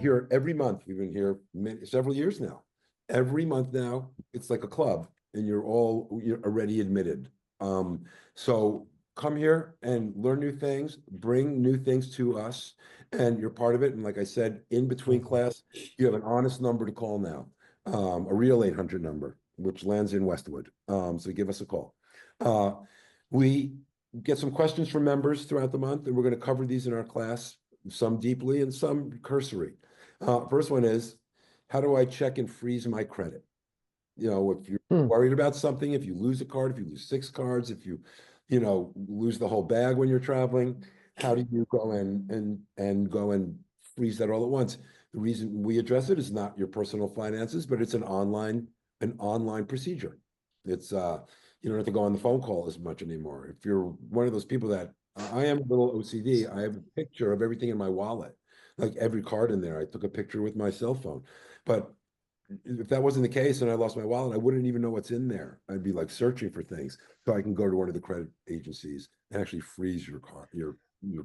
here every month. We've been here several years now. Every month now, it's like a club, and you're already admitted. So come here and learn new things, bring new things to us, and you're part of it. And like I said, in between class, you have an honest number to call now, a real 800 number, which lands in Westwood. So give us a call. We get some questions from members throughout the month, and we're going to cover these in our class, some deeply and some cursory. First one is, how do I check and freeze my credit? You know, if you're worried about something, if you lose a card, if you lose 6 cards, if you lose the whole bag when you're traveling, how do you go and go and freeze that all at once? The reason we address it is not your personal finances, but it's an online procedure. It's you don't have to go on the phone call as much anymore. If you're one of those people that I am a little OCD, I have a picture of everything in my wallet, like every card in there. I took a picture with my cell phone, but if that wasn't the case and I lost my wallet, I wouldn't even know what's in there. I'd be like searching for things. So I can go to one of the credit agencies and actually freeze your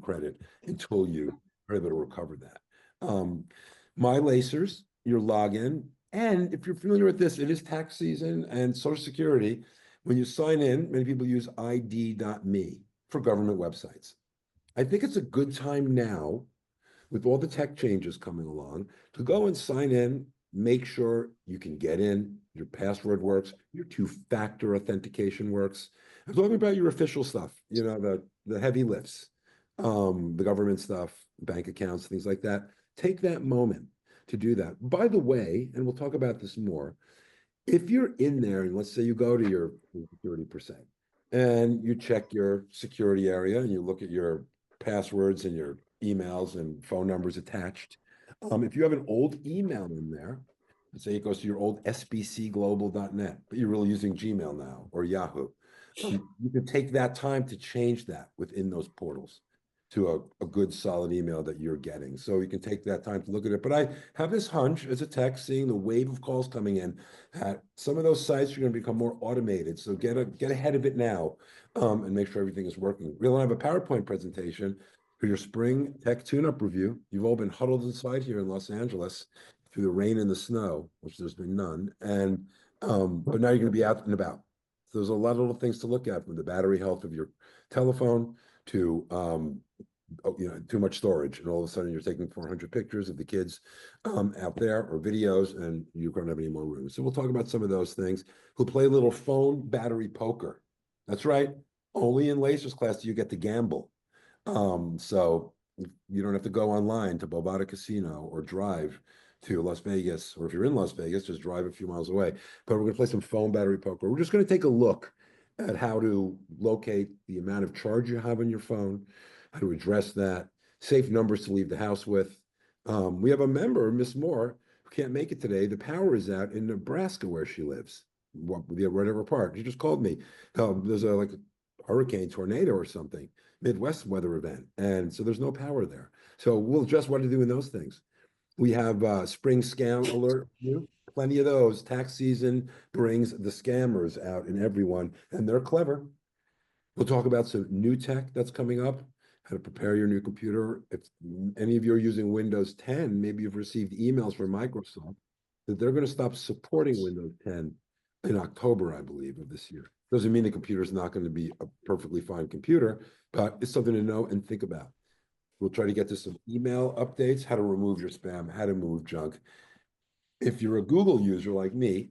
credit until you are able to recover that. My Lacers, your login, and if you're familiar with this, it is tax season and Social Security. When you sign in, many people use ID.me for government websites. I think it's a good time now, with all the tech changes coming along, to go and sign in, make sure you can get in, your password works, your two-factor authentication works. I'm talking about your official stuff, the heavy lifts, the government stuff, bank accounts, things like that. Take that moment to do that. By the way, and we'll talk about this more, if you're in there and let's say you go to your 30% and you check your security area and you look at your passwords and your emails and phone numbers attached, if you have an old email in there, let's say it goes to your old sbcglobal.net, but you're really using Gmail now or Yahoo, you can take that time to change that within those portals to a good solid email that you're getting. So you can take that time to look at it. But I have this hunch as a tech, seeing the wave of calls coming in, that some of those sites are going to become more automated. So get ahead of it now, and make sure everything is working. We'll have a PowerPoint presentation for your spring tech tune-up review. You've all been huddled inside here in Los Angeles through the rain and the snow, which there's been none. And but now you're going to be out and about. So there's a lot of little things to look at, from the battery health of your telephone to too much storage, and all of a sudden you're taking 400 pictures of the kids out there, or videos, and you don't have any more room. So we'll talk about some of those things. We'll play a little phone battery poker. That's right. Only in Lacer's class do you get to gamble. So you don't have to go online to Bovada Casino or drive to Las Vegas, or if you're in Las Vegas, just drive a few miles away. But we're going to play some phone battery poker. We're just going to take a look at how to locate the amount of charge you have on your phone, how to address that, safe numbers to leave the house with. We have a member, Miss Moore, who can't make it today. The power is out in Nebraska where she lives, whatever part. She just called me. There's a hurricane, tornado or something, Midwest weather event. And so there's no power there. So we'll address what to do in those things. We have spring scam alert. Plenty of those. Tax season brings the scammers out in everyone, and they're clever. We'll talk about some new tech that's coming up, how to prepare your new computer. If any of you are using Windows 10, maybe you've received emails from Microsoft that they're going to stop supporting Windows 10 in October, I believe, of this year. Doesn't mean the computer is not going to be a perfectly fine computer, but it's something to know and think about. We'll try to get to some email updates, how to remove your spam, how to remove junk. If you're a Google user like me,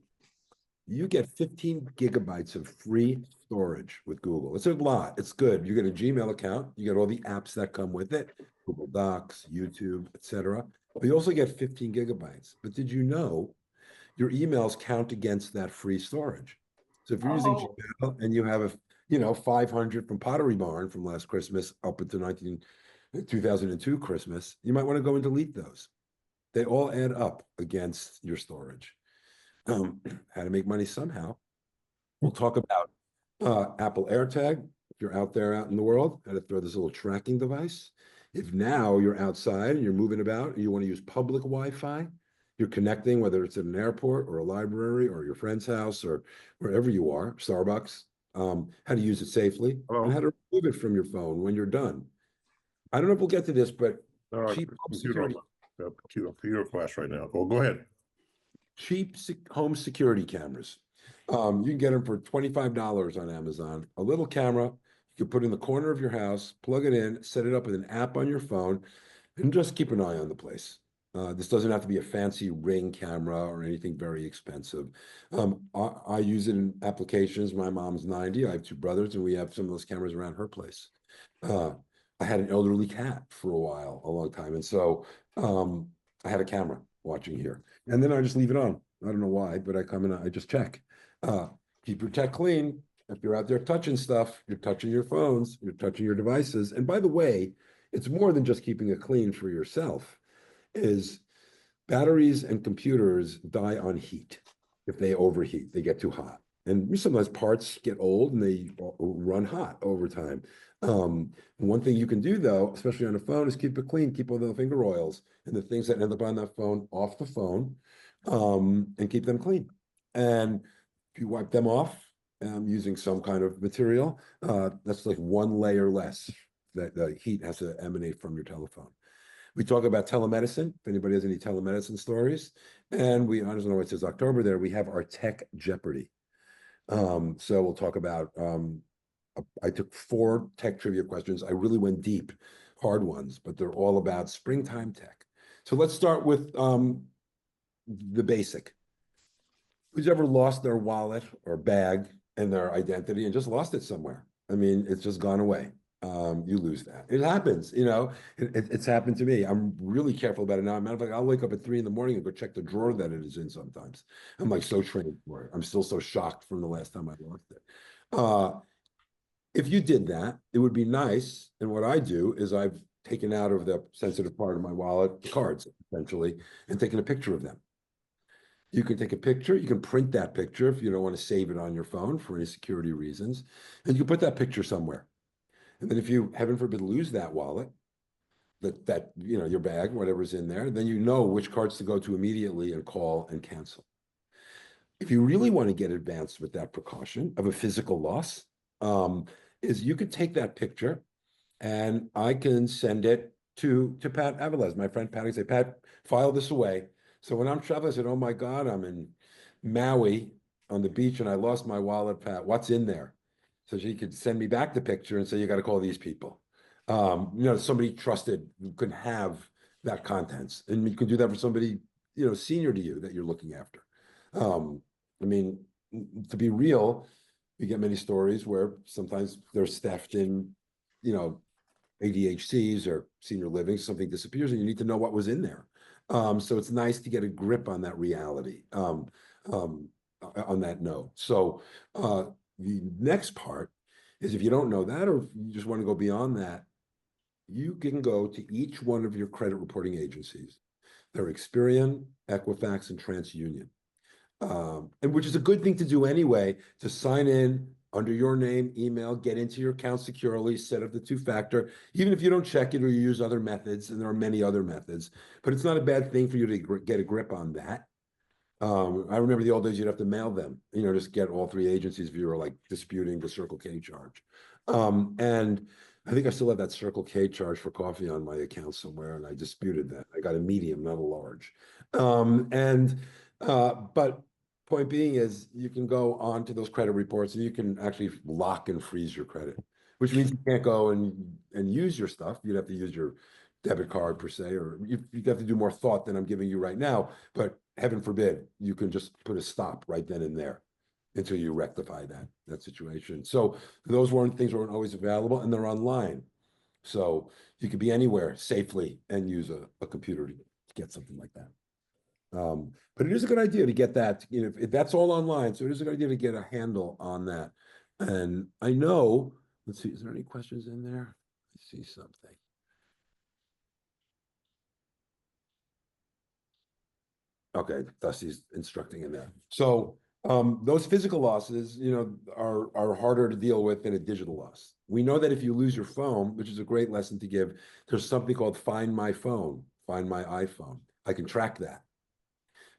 you get 15 gigabytes of free storage with Google. It's a lot. It's good. You get a Gmail account. You get all the apps that come with it, Google Docs, YouTube, etc. But you also get 15 gigabytes. But did you know your emails count against that free storage? So if you're using Gmail and you have 500 from Pottery Barn from last Christmas up until 2002 Christmas, you might want to go and delete those. They all add up against your storage. How to make money somehow. We'll talk about Apple AirTag. If you're out in the world, how to throw this little tracking device. If now you're outside and you're moving about and you want to use public Wi-Fi, you're connecting, whether it's at an airport or a library or your friend's house or wherever you are, Starbucks, how to use it safely and how to remove it from your phone when you're done. I don't know if we'll get to this, but cheap home security. your request right now. Go ahead. Cheap home security cameras. You can get them for $25 on Amazon. A little camera you can put in the corner of your house, plug it in, set it up with an app on your phone, and just keep an eye on the place. This doesn't have to be a fancy Ring camera or anything very expensive. I use it in applications. My mom's 90. I have two brothers, and we have some of those cameras around her place. I had an elderly cat for a while, a long time. And so I had a camera watching here. And then I just leave it on. I don't know why, but I come in, I just check. Keep your tech clean. If you're out there touching stuff, you're touching your phones, you're touching your devices. And by the way, it's more than just keeping it clean for yourself. Is batteries and computers die on heat. If they overheat, they get too hot. And sometimes parts get old and they run hot over time. One thing you can do though, especially on a phone, is keep it clean, keep all the finger oils and the things that end up on that phone off the phone, and keep them clean. And if you wipe them off using some kind of material, that's like one layer less that the heat has to emanate from your telephone. We talk about telemedicine, if anybody has any telemedicine stories. And I don't know why it says October there, we have our Tech Jeopardy. So we'll talk about, I took 4 tech trivia questions. I really went deep, hard ones, but they're all about springtime tech. So let's start with the basic. Who's ever lost their wallet or bag and their identity and just lost it somewhere? I mean, it's just gone away. You lose that. It happens, you know, it's happened to me. I'm really careful about it now. Matter of fact, I'll wake up at 3 in the morning and go check the drawer that it is in sometimes. I'm like so trained for it. I'm still so shocked from the last time I lost it. If you did that, it would be nice. And what I do is I've taken out of the sensitive part of my wallet, the cards essentially, and taken a picture of them. You can take a picture, you can print that picture if you don't want to save it on your phone for any security reasons, and you can put that picture somewhere. And then if you, heaven forbid, lose that wallet, that you know, your bag, whatever's in there, then you know which cards to go to immediately and call and cancel. If you really want to get advanced with that precaution of a physical loss, is you could take that picture and I can send it to Pat Aviles, my friend Pat. I say, Pat, file this away. So when I'm traveling, I said, oh my God, I'm in Maui on the beach and I lost my wallet, Pat. What's in there? So she could send me back the picture and say, you got to call these people. You know, somebody trusted who could have that contents. And you can do that for somebody, you know, senior to you that you're looking after. I mean, to be real, you get many stories where sometimes they're theft in, you know, ADHCs or senior living, something disappears and you need to know what was in there. So it's nice to get a grip on that reality, on that note. So the next part is if you don't know that, or if you just want to go beyond that, you can go to each one of your credit reporting agencies. They're Experian, Equifax, and TransUnion. And which is a good thing to do anyway, to sign in under your name, email, get into your account securely, set up the 2-factor, even if you don't check it or you use other methods, and there are many other methods, but it's not a bad thing for you to get a grip on that. I remember the old days, you'd have to mail them, you know, just get all 3 agencies if you were like disputing the Circle K charge. And I think I still have that Circle K charge for coffee on my account somewhere, and I disputed that. I got a medium, not a large. But point being is you can go on to those credit reports and you can actually lock and freeze your credit, which means you can't go and use your stuff. You'd have to use your debit card per se, or you'd have to do more thought than I'm giving you right now. But heaven forbid, you can just put a stop right then and there until you rectify that situation. So those things weren't always available, and they're online. So you could be anywhere safely and use a computer to get something like that. But it is a good idea to get that, you know, if that's all online. So it is a good idea to get a handle on that. And I know, let's see, is there any questions in there? I see something. Okay, Dusty's instructing in there. So those physical losses, you know, are harder to deal with than a digital loss. We know that if you lose your phone, which is a great lesson to give, there's something called Find My Phone, Find My iPhone. I can track that.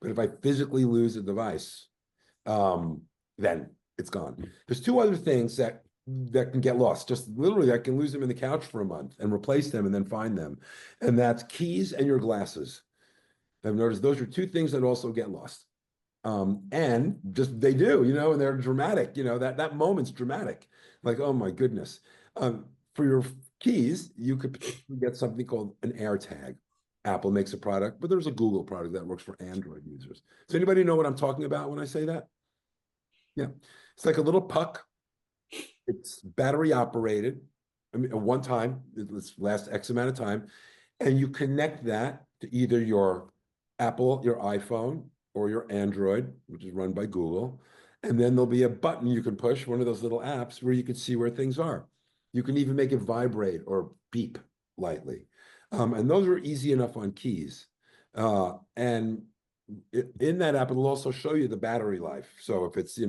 But if I physically lose a device, then it's gone. There's 2 other things that can get lost. Just literally, I can lose them in the couch for a month and replace them and then find them. And that's keys and your glasses. I've noticed those are two things that also get lost. And just they do, and they're dramatic, that moment's dramatic. Like, oh my goodness. For your keys, you could potentially get something called an AirTag. Apple makes a product, but there's a Google product that works for Android users. Does anybody know what I'm talking about when I say that? Yeah. It's like a little puck. It's battery operated. I mean, at one time, it lasts X amount of time. And you connect that to either your Apple, your iPhone, or your Android, which is run by Google. And then there'll be a button you can push, one of those little apps where you can see where things are. You can even make it vibrate or beep lightly. And those are easy enough on keys. And in that app, it'll also show you the battery life. So if it's,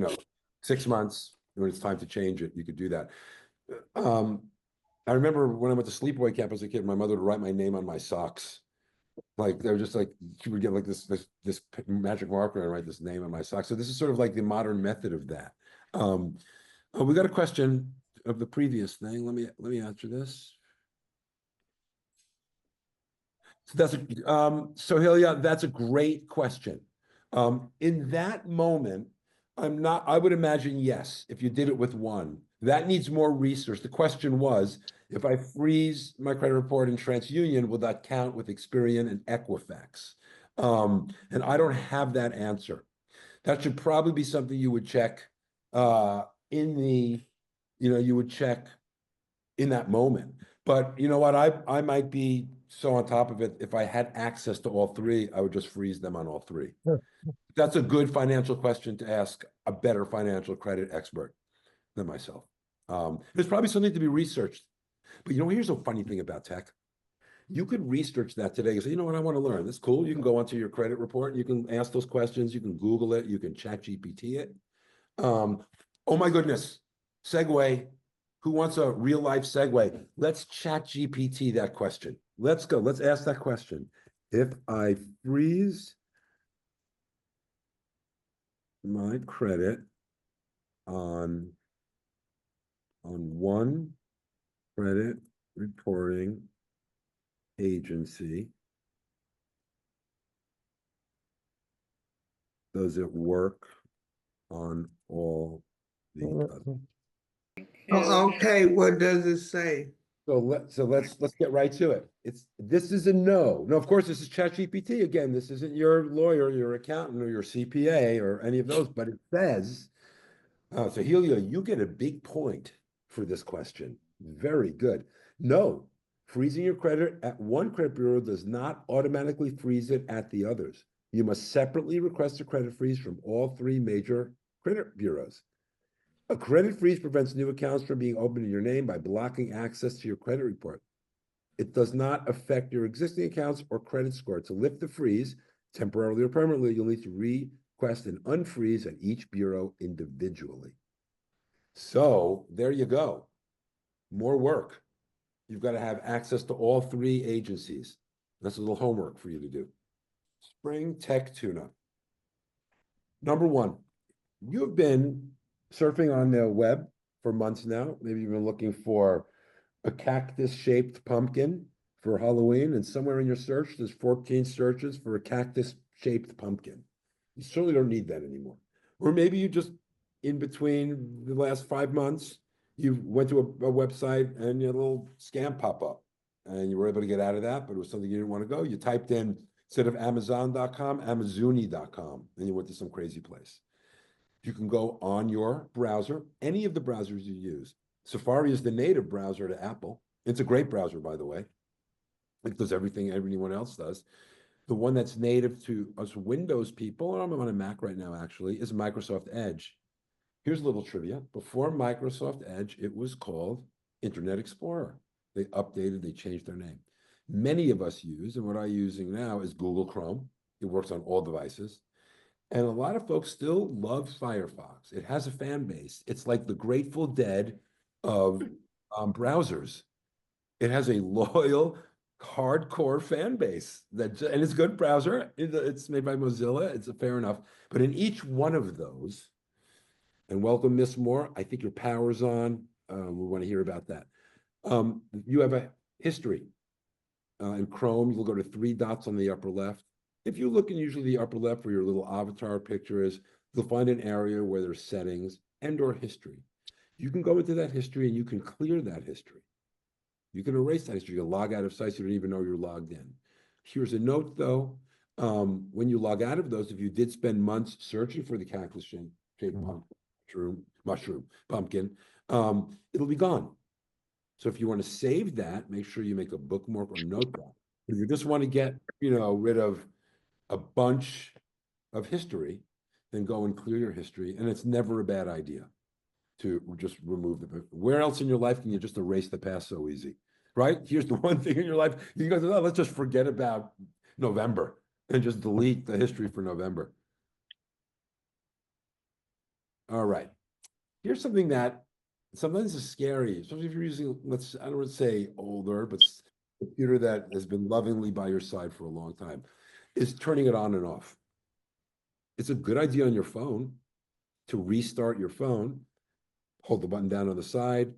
6 months, when it's time to change it, you could do that. I remember when I went to sleepaway camp as a kid, my mother would write my name on my socks. Like they were just like she would get like this magic marker and write this name on my socks. So this is sort of like the modern method of that. We got a question of the previous thing. Let me answer this. So Sohaila, that's a great question. In that moment, I would imagine yes, if you did it with one. That needs more research. The question was, if I freeze my credit report in TransUnion, will that count with Experian and Equifax? And I don't have that answer. That should probably be something you would check you would check in that moment. But you know what? I might be so on top of it. If I had access to all three, I would just freeze them on all three. Sure. That's a good financial question to ask a better financial credit expert than myself. There's probably something to be researched. But here's a funny thing about tech. You could research that today and say, you know what, I want to learn. That's cool. You can go onto your credit report. You can ask those questions. You can Google it. You can chat GPT it. Oh my goodness. Segue. Who wants a real life segue? Let's chat GPT that question. Let's go. Let's ask that question. If I freeze my credit on one credit reporting agency, does it work on all the others? Oh, okay, what does it say? So let's get right to it. This is a no. No, of course, this is ChatGPT again. This isn't your lawyer, your accountant, or your CPA, or any of those, but it says, so Helio, you get a big point for this question. Very good. No, freezing your credit at one credit bureau does not automatically freeze it at the others. You must separately request a credit freeze from all three major credit bureaus. A credit freeze prevents new accounts from being opened in your name by blocking access to your credit report. It does not affect your existing accounts or credit score. To lift the freeze, temporarily or permanently, you'll need to request an unfreeze at each bureau individually. So there you go. More work. You've got to have access to all three agencies. That's a little homework for you to do. Spring Tech Tune-Up. Number one, you've been surfing on the web for months now. Maybe you've been looking for a cactus-shaped pumpkin for Halloween, and somewhere in your search, there's 14 searches for a cactus-shaped pumpkin. You certainly don't need that anymore. Or maybe you just, in between the last 5 months, you went to a website and a little scam pop up, and you were able to get out of that, but it was something you didn't want to go. You typed in, instead of Amazon.com, Amazuni.com, and you went to some crazy place. You can go on your browser, any of the browsers you use. Safari is the native browser to Apple. It's a great browser, by the way. It does everything everyone else does. The one that's native to us Windows people, and I'm on a Mac right now actually, is Microsoft Edge. Here's a little trivia. Before Microsoft Edge, it was called Internet Explorer. They updated, they changed their name. Many of us use, and what I'm using now is Google Chrome. It works on all devices. And a lot of folks still love Firefox. It has a fan base. It's like the Grateful Dead of browsers. It has a loyal, hardcore fan base and it's a good browser. It's made by Mozilla. It's fair enough. But in each one of those, and welcome, Miss Moore. I think your power's on. We want to hear about that. You have a history. In Chrome, you'll go to 3 dots on the upper left. if you look in usually the upper left where your little avatar picture is, you'll find an area where there's settings and or history. You can go into that history and you can clear that history. You can erase that history. You can log out of sites you don't even know you're logged in. Here's a note though. When you log out of those, if you did spend months searching for the cactus-shaped mushroom, pumpkin, it'll be gone. So if you want to save that, make sure you make a bookmark or note that. If you just want to get, rid of a bunch of history, then go and clear your history. And it's never a bad idea to just remove where else in your life can you just erase the past so easy, right? Here's the one thing in your life, you go, oh, let's just forget about November and just delete the history for November. All right. Here's something that sometimes is scary, especially if you're using, I don't want to say older, but a computer that has been lovingly by your side for a long time, is turning it on and off. It's a good idea on your phone to restart your phone, hold the button down on the side,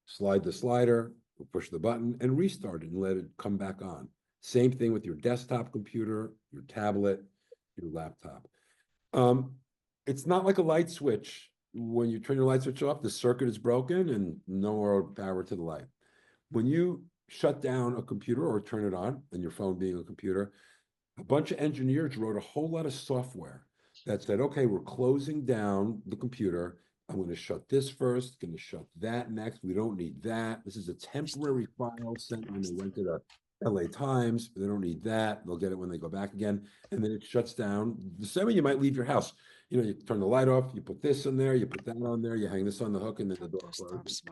slide the slider, push the button and restart it and let it come back on. Same thing with your desktop computer, your tablet, your laptop. It's not like a light switch. When you turn your light switch off, the circuit is broken and no more power to the light. When you shut down a computer or turn it on, and your phone being a computer, a bunch of engineers wrote a whole lot of software that said, okay, we're closing down the computer. I'm going to shut this first, going to shut that next. We don't need that. This is a temporary file sent when they went to the LA Times. They don't need that. They'll get it when they go back again. And then it shuts down. The same way you might leave your house. You turn the light off, you put this in there, you put that on there, you hang this on the hook, and then the door closes.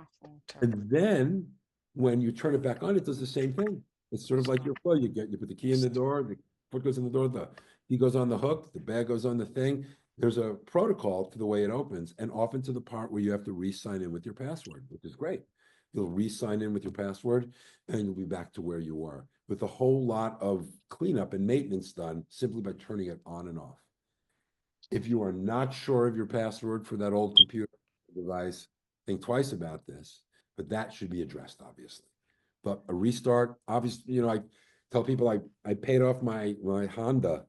And then when you turn it back on, it does the same thing. It's sort of like your flow. You put the key in the door, the foot goes in the door, the key goes on the hook, the bag goes on the thing. There's a protocol to the way it opens, and often to the part where you have to re-sign in with your password, which is great. You'll re-sign in with your password, and you'll be back to where you were with a whole lot of cleanup and maintenance done simply by turning it on and off. If you are not sure of your password for that old computer device, think twice about this, but that should be addressed, obviously. But a restart, obviously, I tell people I paid off my Honda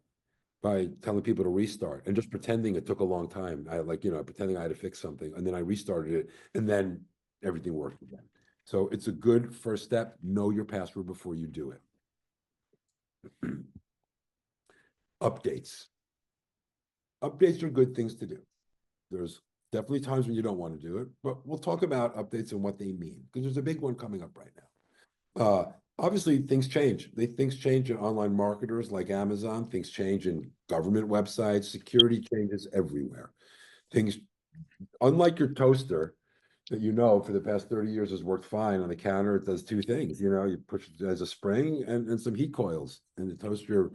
by telling people to restart and just pretending it took a long time. Pretending I had to fix something, and then I restarted it, and then everything worked again. So it's a good first step. Know your password before you do it. Updates. Updates are good things to do. There's definitely times when you don't want to do it, but we'll talk about updates and what they mean, because there's a big one coming up right now. Obviously, things change. Things change in online marketers like Amazon. Things change in government websites. Security changes everywhere. Unlike your toaster that for the past 30 years has worked fine on the counter, it does two things. You push it as a spring and some heat coils, and it toasts your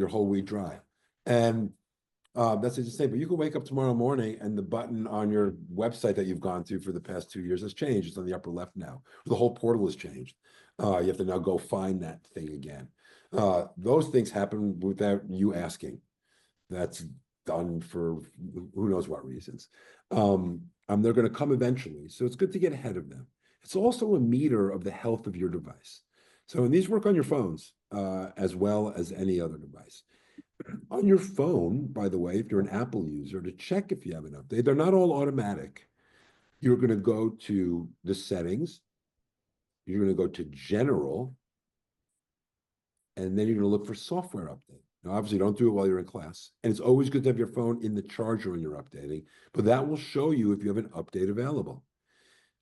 whole wheat dry. And that's the same. But you can wake up tomorrow morning and the button on your website that you've gone to for the past 2 years has changed. It's on the upper left now. The whole portal has changed. You have to now go find that thing again. Those things happen without you asking. That's done for who knows what reasons. They're going to come eventually. So it's good to get ahead of them. It's also a meter of the health of your device. So, and these work on your phones as well as any other device. On your phone, by the way, if you're an Apple user, to check if you have an update, they're not all automatic. You're going to go to the settings. You're going to go to general. And then you're going to look for software update. Now, obviously, don't do it while you're in class. And it's always good to have your phone in the charger when you're updating, but that will show you if you have an update available.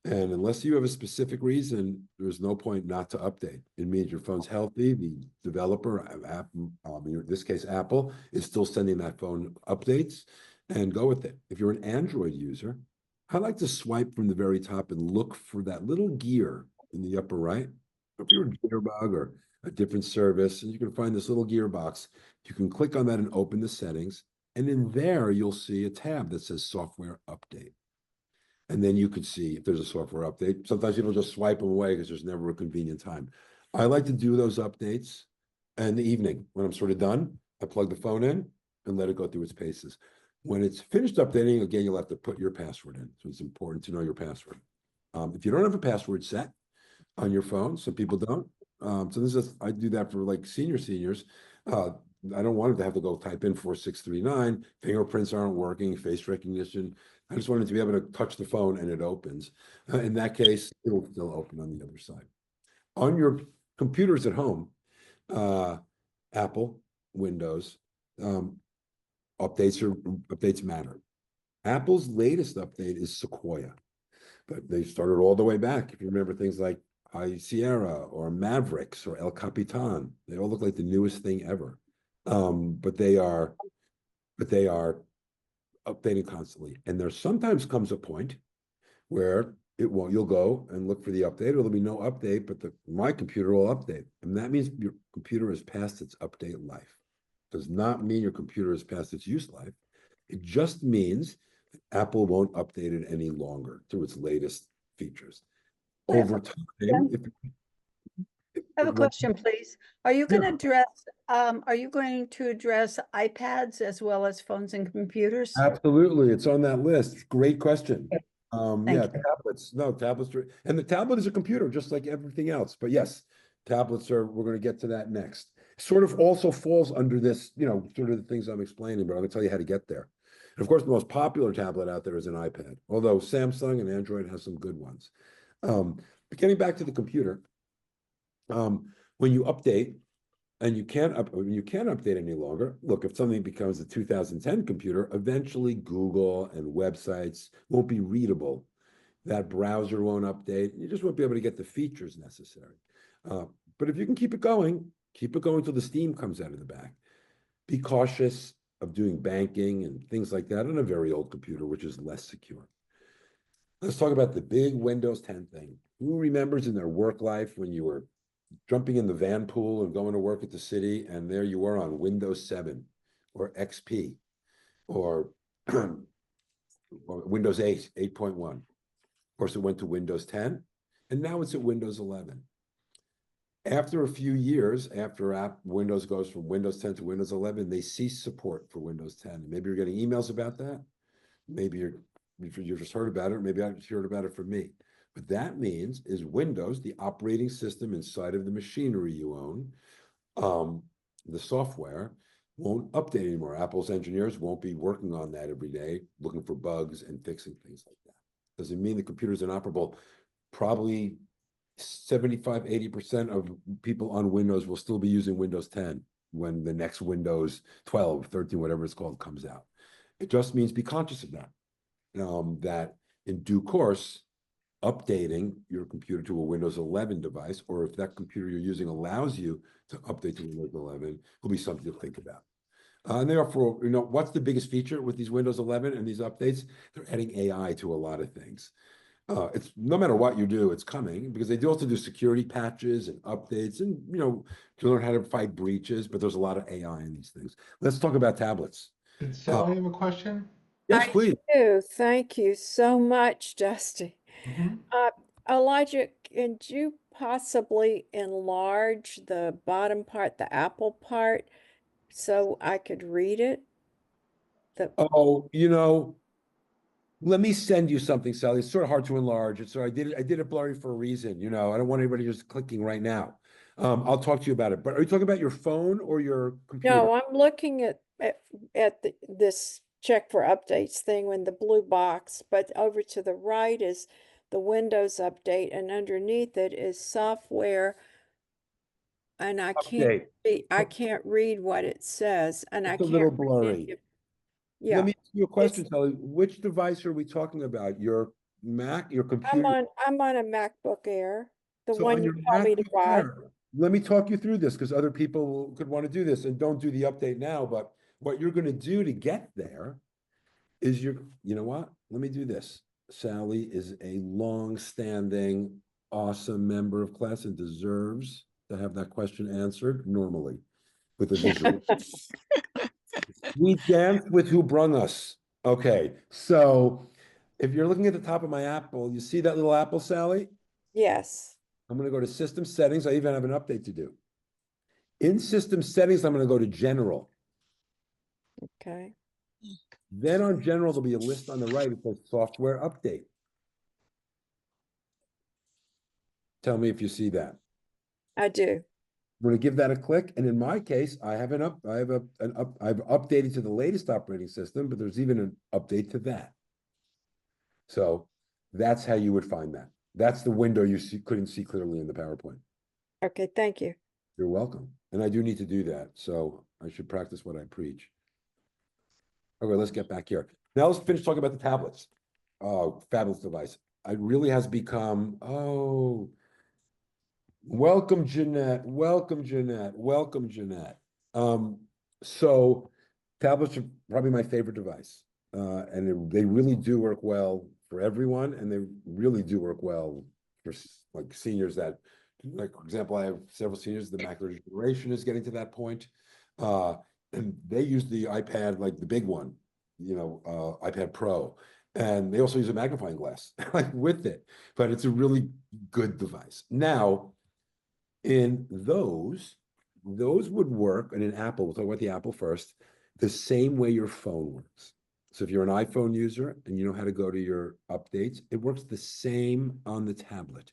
And unless you have a specific reason, there's no point not to update. It means your phone's healthy. The developer, in this case, Apple, is still sending that phone updates, and go with it. If you're an Android user, I like to swipe from the very top and look for that little gear in the upper right. If you're a Jitterbug or a different service, and you can find this little gearbox, you can click on that and open the settings. And in there, you'll see a tab that says software update. And then you could see if there's a software update. Sometimes people just swipe them away because there's never a convenient time. I like to do those updates in the evening. When I'm sort of done, I plug the phone in and let it go through its paces. When it's finished updating, again, you'll have to put your password in. So it's important to know your password. If you don't have a password set on your phone, some people don't. So I do that for like seniors. Uh, I don't want it to have to go type in 4639, fingerprints aren't working, face recognition. I just want it to be able to touch the phone and it opens. In that case, it'll still open on the other side. On your computers at home, uh, Apple, Windows, um, updates matter. Apple's latest update is Sequoia, but they started all the way back. If you remember things like High Sierra or Mavericks or El Capitan, they all look like the newest thing ever. But they are updating constantly. And there sometimes comes a point where it won't, you'll go and look for the update, or there'll be no update, but my computer will update. And that means your computer has passed its update life. Does not mean your computer has passed its use life. It just means that Apple won't update it any longer to its latest features. Over time, I have a question, please. Are you going to Yeah. address iPads as well as phones and computers? Absolutely, it's on that list. Great question. Thank Yeah, you. tablets. No, tablets are, and the tablet is a computer, just like everything else. But yes, tablets are, we're gonna get to that next. Sort of also falls under this, sort of the things I'm explaining, but I'm gonna tell you how to get there. And of course, the most popular tablet out there is an iPad, although Samsung and Android has some good ones. But getting back to the computer, when you update, and you can't update any longer. Look, if something becomes a 2010 computer, eventually Google and websites won't be readable. That browser won't update. You just won't be able to get the features necessary. But if you can keep it going till the steam comes out of the back. Be cautious of doing banking and things like that on a very old computer, which is less secure. Let's talk about the big Windows 10 thing. Who remembers in their work life when you were jumping in the van pool and going to work at the city, and there you were on Windows 7 or XP or, or Windows 8, 8.1. Of course, it went to Windows 10, and now it's at Windows 11. After a few years, after Windows goes from Windows 10 to Windows 11, they cease support for Windows 10. Maybe you're getting emails about that. Maybe you just heard about it, or maybe I just heard about it from me. What that means is Windows, the operating system inside of the machinery you own, the software won't update anymore. Apple's engineers won't be working on that every day, looking for bugs and fixing things like that. Doesn't mean the computer's inoperable. Probably 75, 80% of people on Windows will still be using Windows 10 when the next Windows 12, 13, whatever it's called, comes out. It just means be conscious of that. That in due course, updating your computer to a Windows 11 device, or if that computer you're using allows you to update to Windows 11, will be something to think about. And therefore, what's the biggest feature with these Windows 11 and these updates? They're adding AI to a lot of things. It's no matter what you do, it's coming, because they do also do security patches and updates and, to learn how to fight breaches, but there's a lot of AI in these things. Let's talk about tablets. Did Sally have a question? Yes, please. Thank you so much, Dusty. Mhm. Elijah, can you possibly enlarge the bottom part, the Apple part, so I could read it? Oh, let me send you something, Sally. It's sort of hard to enlarge. I did it blurry for a reason. I don't want anybody just clicking right now. I'll talk to you about it. But are you talking about your phone or your computer? No, I'm looking at this check for updates thing in the blue box, but over to the right is the Windows update, and underneath it is software, and I can't read what it says, and I It's a can't little read blurry. it. Let Yeah, me ask you a question, Sally. Which device are we talking about? Your Mac, your computer? I'm on a MacBook Air, the So one on you your told me to MacBook buy. Air, let me talk you through this, because other people could want to do this, and don't do the update now, but what you're going to do to get there is you know what? Let me do this. Sally is a long-standing, awesome member of class and deserves to have that question answered normally with a visual. We dance with who brung us. Okay, so if you're looking at the top of my Apple, you see that little apple, Sally? Yes. I'm going to go to System Settings. I even have an update to do. In System Settings, I'm going to go to General. Okay. Then on General, there'll be a list on the right. It says Software Update. Tell me if you see that. I do. I'm gonna give that a click, and in my case, I've updated to the latest operating system, but there's even an update to that. So that's how you would find that. That's the window you couldn't see clearly in the PowerPoint. Okay, thank you. You're welcome. And I do need to do that, so I should practice what I preach. Okay, let's get back here. Now let's finish talking about the tablets. Oh, fabulous device. It really has become, oh, welcome, Jeanette. Welcome, Jeanette. Welcome, Jeanette. So tablets are probably my favorite device. And they really do work well for everyone, and they really do work well for like seniors that, like, for example, I have several seniors, the macular degeneration is getting to that point. And they use the iPad, like the big one, iPad Pro. And they also use a magnifying glass like with it, but it's a really good device. Now, in those would work in an Apple, we'll talk about the Apple first, the same way your phone works. So if you're an iPhone user and you know how to go to your updates, it works the same on the tablet.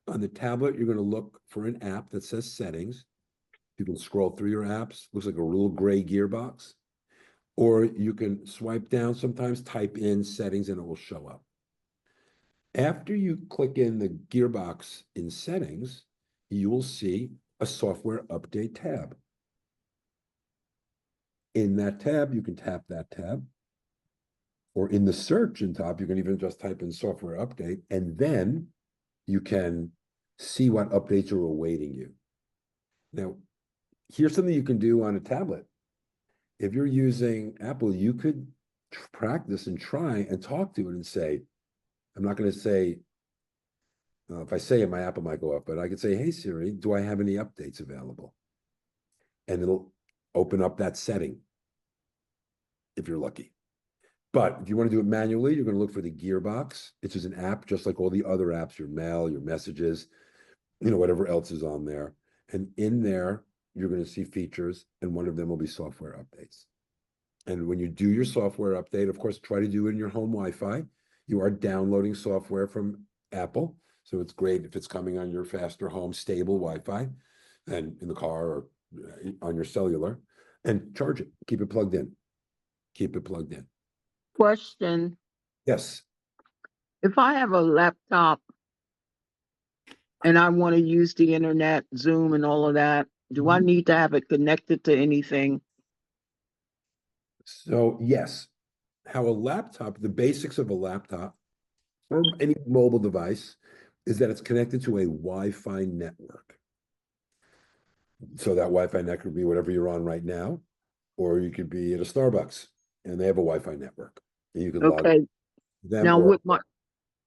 On the tablet, you're going to look for an app that says settings. You can scroll through your apps, looks like a little gray gearbox. Or you can swipe down, sometimes type in settings and it will show up. After you click in the gearbox in settings, you will see a software update tab. In that tab, you can tap that tab. Or in the search in top, you can even just type in software update, and then you can see what updates are awaiting you. Now, here's something you can do on a tablet. If you're using Apple, you could practice and try and talk to it and say, I'm not going to say, if I say it, my Apple might go up, but I could say, hey, Siri, do I have any updates available? And it'll open up that setting if you're lucky. But if you want to do it manually, you're going to look for the Gearbox. It's just an app, just like all the other apps, your mail, your messages, whatever else is on there. And in there, you're going to see features, and one of them will be software updates. And when you do your software update, of course, try to do it in your home Wi-Fi. You are downloading software from Apple. So it's great if it's coming on your faster home stable Wi-Fi and in the car or on your cellular, and charge it. Keep it plugged in. Keep it plugged in. Question, Yes. if I have a laptop and I want to use the internet, Zoom and all of that, do I need to have it connected to anything? So yes, how a laptop, the basics of a laptop or any mobile device is that it's connected to a Wi-Fi network. So that Wi-Fi network could be whatever you're on right now, or you could be at a Starbucks and they have a Wi-Fi network. And you can log Okay, them. now or- with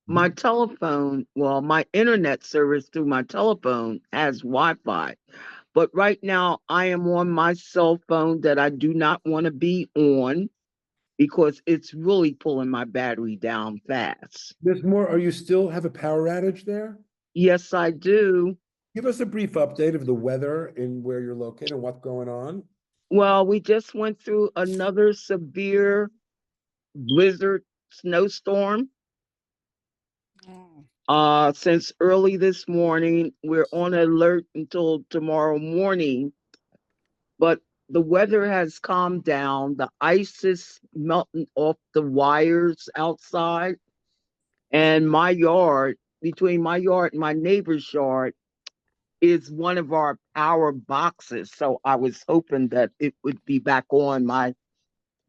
my telephone, well, my internet service through my telephone has Wi-Fi. But right now I am on my cell phone that I do not want to be on because it's really pulling my battery down fast. There's more. Are you still have a power outage there? Yes, I do. Give us a brief update of the weather in where you're located and what's going on. Well, we just went through another severe blizzard snowstorm. Since early this morning, we're on alert until tomorrow morning. But the weather has calmed down. The ice is melting off the wires outside. And my yard, between my yard and my neighbor's yard, is one of our power boxes. So I was hoping that it would be back on. My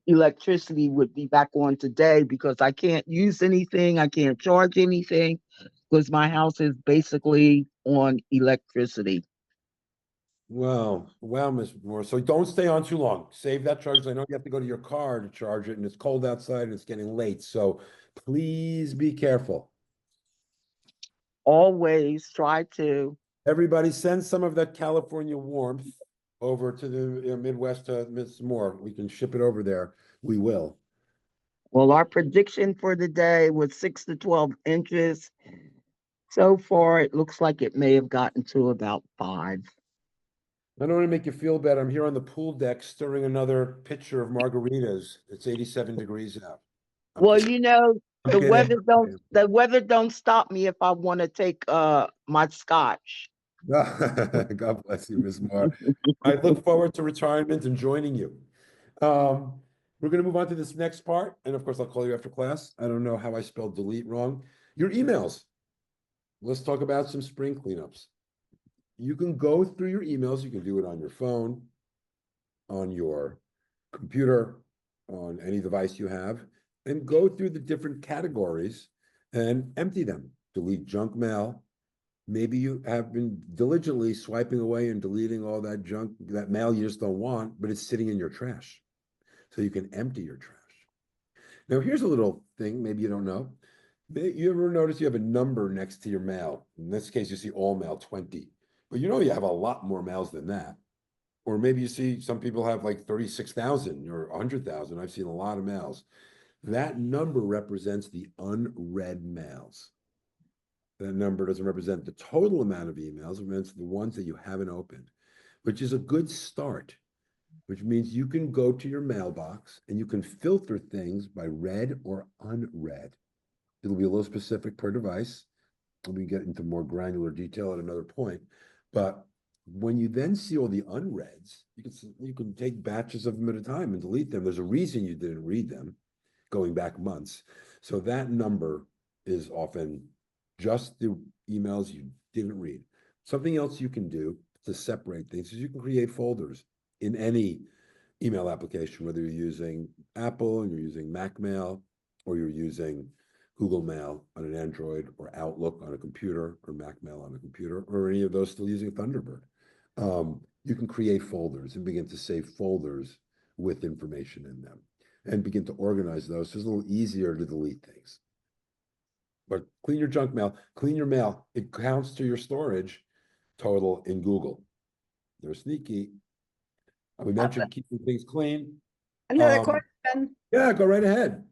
electricity would be back on today because I can't use anything. I can't charge anything because my house is basically on electricity. Wow, Ms. Moore. So don't stay on too long. Save that charge. I know you have to go to your car to charge it, and it's cold outside and it's getting late. So please be careful. Always try to. Everybody send some of that California warmth over to the Midwest to Ms. Moore. We can ship it over there. We will. Well, our prediction for the day was 6 to 12 inches. So far, it looks like it may have gotten to about 5. I don't want to make you feel bad. I'm here on the pool deck stirring another pitcher of margaritas. It's 87 degrees out. I'm Well, kidding. I'm the kidding. weather don't stop me if I want to take my scotch. God bless you, Ms. Moore. I look forward to retirement and joining you. We're gonna move on to this next part, and of course, I'll call you after class. I don't know how I spelled delete wrong. Your emails. Let's talk about some spring cleanups. You can go through your emails. You can do it on your phone, on your computer, on any device you have, and go through the different categories and empty them. Delete junk mail. Maybe you have been diligently swiping away and deleting all that junk, that mail you just don't want, but it's sitting in your trash. So you can empty your trash. Now, here's a little thing, maybe you don't know. You ever notice you have a number next to your mail? In this case, you see all mail 20, but you know you have a lot more mails than that. Or maybe you see some people have like 36,000 or 100,000. I've seen a lot of mails. That number represents the unread mails. That number doesn't represent the total amount of emails, it represents the ones that you haven't opened, which is a good start, which means you can go to your mailbox and you can filter things by read or unread. It'll be a little specific per device. We get into more granular detail at another point, but when you then see all the unreads, you can take batches of them at a time and delete them. There's a reason you didn't read them going back months. So that number is often just the emails you didn't read. Something else you can do to separate things is you can create folders in any email application, whether you're using Apple and you're using Mac Mail, or you're using Google Mail on an Android, or Outlook on a computer, or Mac Mail on a computer, or any of those still using Thunderbird. You can create folders and begin to save folders with information in them and begin to organize those so it's a little easier to delete things. But clean your junk mail, clean your mail. It counts to your storage total in Google. They're sneaky. We mentioned keeping things clean. Another Um, question, Yeah, go right ahead.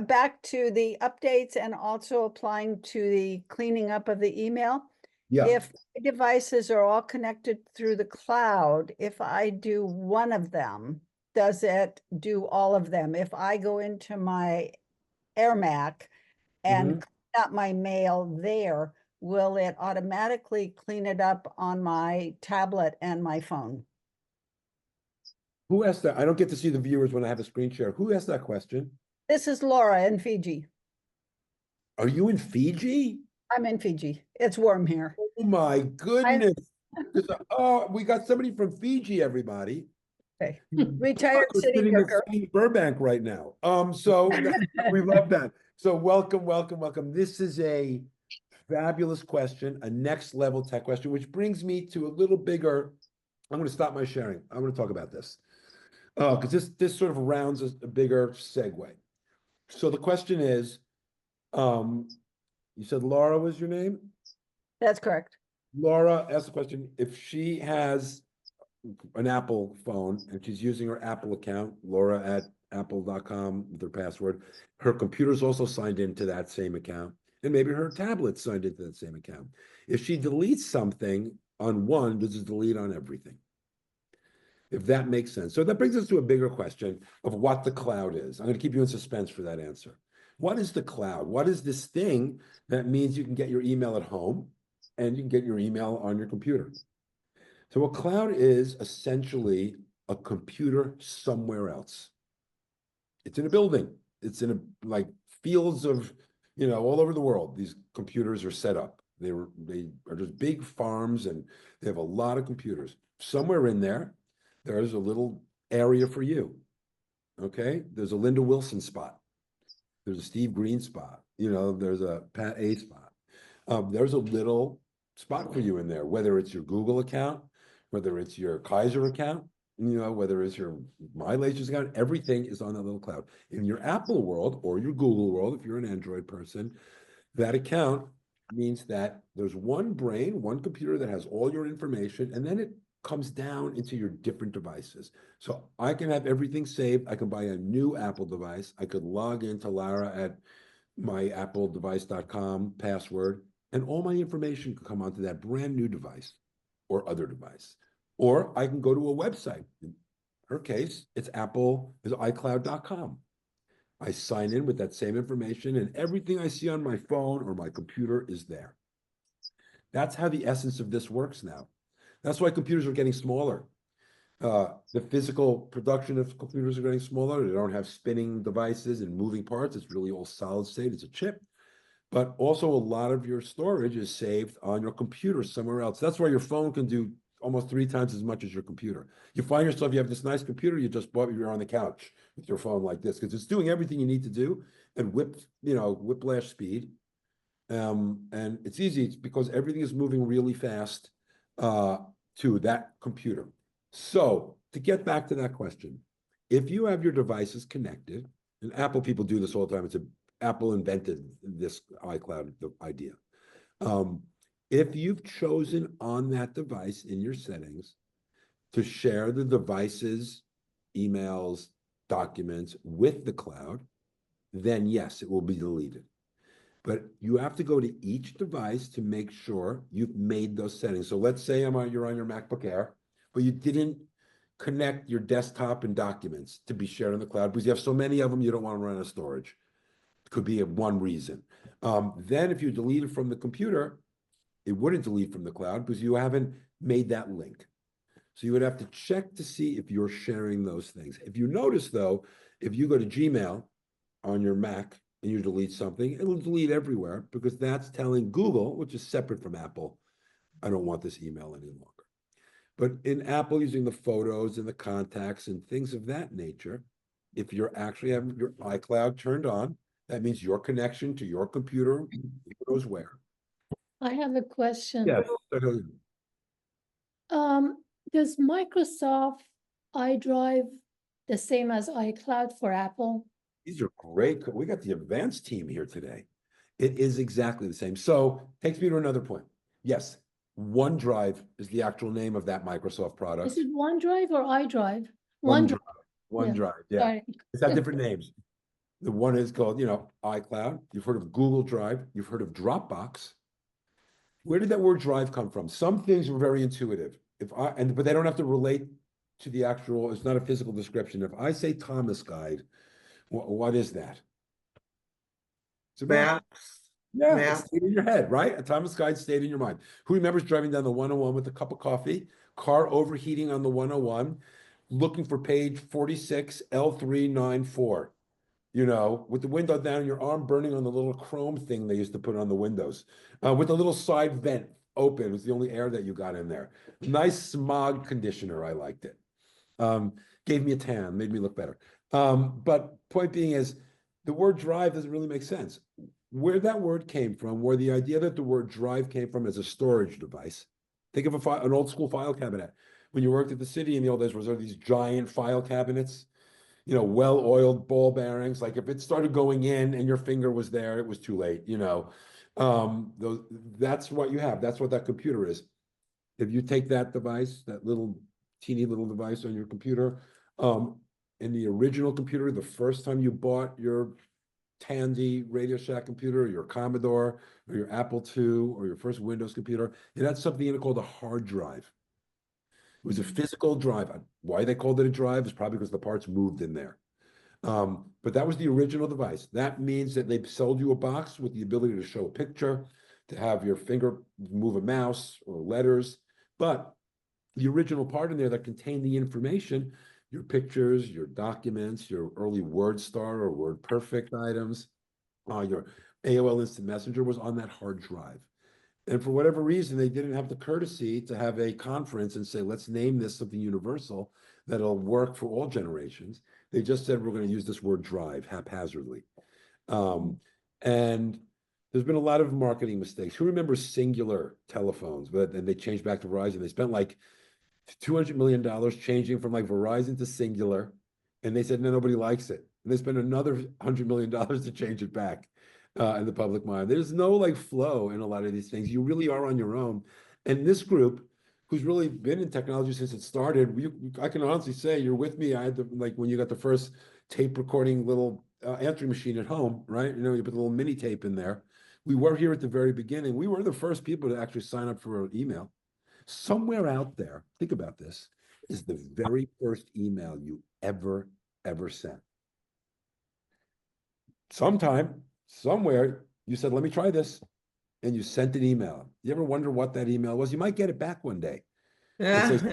back to the updates and also applying to the cleaning up of the email. Yeah, If my devices are all connected through the cloud, if I do one of them, does it do all of them? If I go into my AirMac and Mhm. clean up my mail there, will it automatically clean it up on my tablet and my phone? Who asked that? I don't get to see the viewers when I have a screen share. Who asked that question? This is Laura in Fiji. Are you in Fiji? I'm in Fiji. It's warm here. Oh my goodness. Oh, we got somebody from Fiji, everybody. Okay. Retired We're city sitting at worker. sunny Burbank right now. So we love that. So welcome, welcome, welcome. This is a fabulous question, a next level tech question, which brings me to a little bigger. I'm going to stop my sharing. I'm going to talk about this because this sort of rounds a bigger segue. So the question is, you said Laura was your name? That's correct. Laura asked the question, if she has an Apple phone and she's using her Apple account, laura@apple.com with her password, her computer's also signed into that same account, and maybe her tablet's signed into that same account. If she deletes something on one, does it delete on everything? If that makes sense. So that brings us to a bigger question of what the cloud is. I'm going to keep you in suspense for that answer. What is the cloud? What is this thing that means you can get your email at home and you can get your email on your computer? So a cloud is essentially a computer somewhere else. It's in a building. It's in like fields of, all over the world. These computers are set up. They are just big farms and they have a lot of computers. Somewhere in there, there's a little area for you. Okay. There's a Linda Wilson spot. There's a Steve Green spot. There's a Pat A spot. There's a little spot for you in there, whether it's your Google account, whether it's your Kaiser account, whether it's your MyLaces account, everything is on that little cloud. In your Apple world or your Google world, if you're an Android person, that account means that there's one brain, one computer that has all your information, and then it comes down into your different devices. So I can have everything saved. I can buy a new Apple device. I could log into Lara at myappledevice.com password, and all my information could come onto that brand new device or other device. Or I can go to a website. In her case, it's iCloud.com. I sign in with that same information and everything I see on my phone or my computer is there. That's how the essence of this works now. That's why computers are getting smaller. The physical production of computers are getting smaller. They don't have spinning devices and moving parts. It's really all solid state. It's a chip. But also a lot of your storage is saved on your computer somewhere else. That's why your phone can do almost 3 times as much as your computer. You find yourself, you have this nice computer you just bought, you're on the couch with your phone like this, because it's doing everything you need to do at whiplash speed. And it's easy, it's because everything is moving really fast to that computer. So to get back to that question, if you have your devices connected, and Apple people do this all the time, Apple invented this iCloud idea. If you've chosen on that device in your settings to share the device's emails, documents with the cloud, then yes, it will be deleted. But you have to go to each device to make sure you've made those settings. So let's say you're on your MacBook Air, but you didn't connect your desktop and documents to be shared on the cloud because you have so many of them, you don't want to run out of storage. Could be one reason. Then if you delete it from the computer, it wouldn't delete from the cloud because you haven't made that link. So you would have to check to see if you're sharing those things. If you notice though, if you go to Gmail on your Mac and you delete something, it will delete everywhere because that's telling Google, which is separate from Apple, I don't want this email any longer. But in Apple, using the photos and the contacts and things of that nature, if you're actually having your iCloud turned on, that means your connection to your computer goes where? I have a question. Yes. Does Microsoft iDrive the same as iCloud for Apple? These are great. We got the advanced team here today. It is exactly the same. So takes me to another point. Yes, OneDrive is the actual name of that Microsoft product. Is it OneDrive or iDrive? OneDrive. Yeah. OneDrive, yeah. Sorry. It's got different names. The one is called, iCloud. You've heard of Google Drive. You've heard of Dropbox. Where did that word drive come from? Some things were very intuitive. But they don't have to relate to the actual, it's not a physical description. If I say Thomas Guide, what is that? It's a map. Yeah, it stayed in your head, right? A Thomas Guide stayed in your mind. Who remembers driving down the 101 with a cup of coffee, car overheating on the 101, looking for page 46, L394, with the window down, your arm burning on the little chrome thing they used to put on the windows, with a little side vent open. It was the only air that you got in there. Nice smog conditioner. I liked it. Gave me a tan, made me look better. But point being is, the word drive doesn't really make sense. Where that word came from, where the idea that the word drive came from as a storage device. Think of an old school file cabinet. When you worked at the city in the old days, was there these giant file cabinets? Well-oiled ball bearings. Like if it started going in and your finger was there, it was too late, that's what you have. That's what that computer is. If you take that device, that teeny little device on your computer, in the original computer, the first time you bought your Tandy Radio Shack computer, or your Commodore, or your Apple II, or your first Windows computer, it had something in it called a hard drive. It was a physical drive. Why they called it a drive is probably because the parts moved in there. But that was the original device. That means that they sold you a box with the ability to show a picture, to have your finger move a mouse or letters. But the original part in there that contained the information, your pictures, your documents, your early WordStar or WordPerfect items, your AOL Instant Messenger was on that hard drive. And for whatever reason, they didn't have the courtesy to have a conference and say, let's name this something universal that'll work for all generations. They just said, we're going to use this word drive haphazardly. And there's been a lot of marketing mistakes. Who remembers Singular telephones? But then they changed back to Verizon. They spent like $200 million changing from like Verizon to Singular. And they said, no, nobody likes it. And they spent another $100 million to change it back. In the public mind. There's no like flow in a lot of these things. You really are on your own. And this group, who's really been in technology since it started, I can honestly say you're with me. I had when you got the first tape recording little answering machine at home, right? You put a little mini tape in there. We were here at the very beginning. We were the first people to actually sign up for an email. Somewhere out there, think about this, is the very first email you ever sent. Sometime, somewhere, you said, let me try this. and you sent an email. You ever wonder what that email was? You might get it back one day. It says,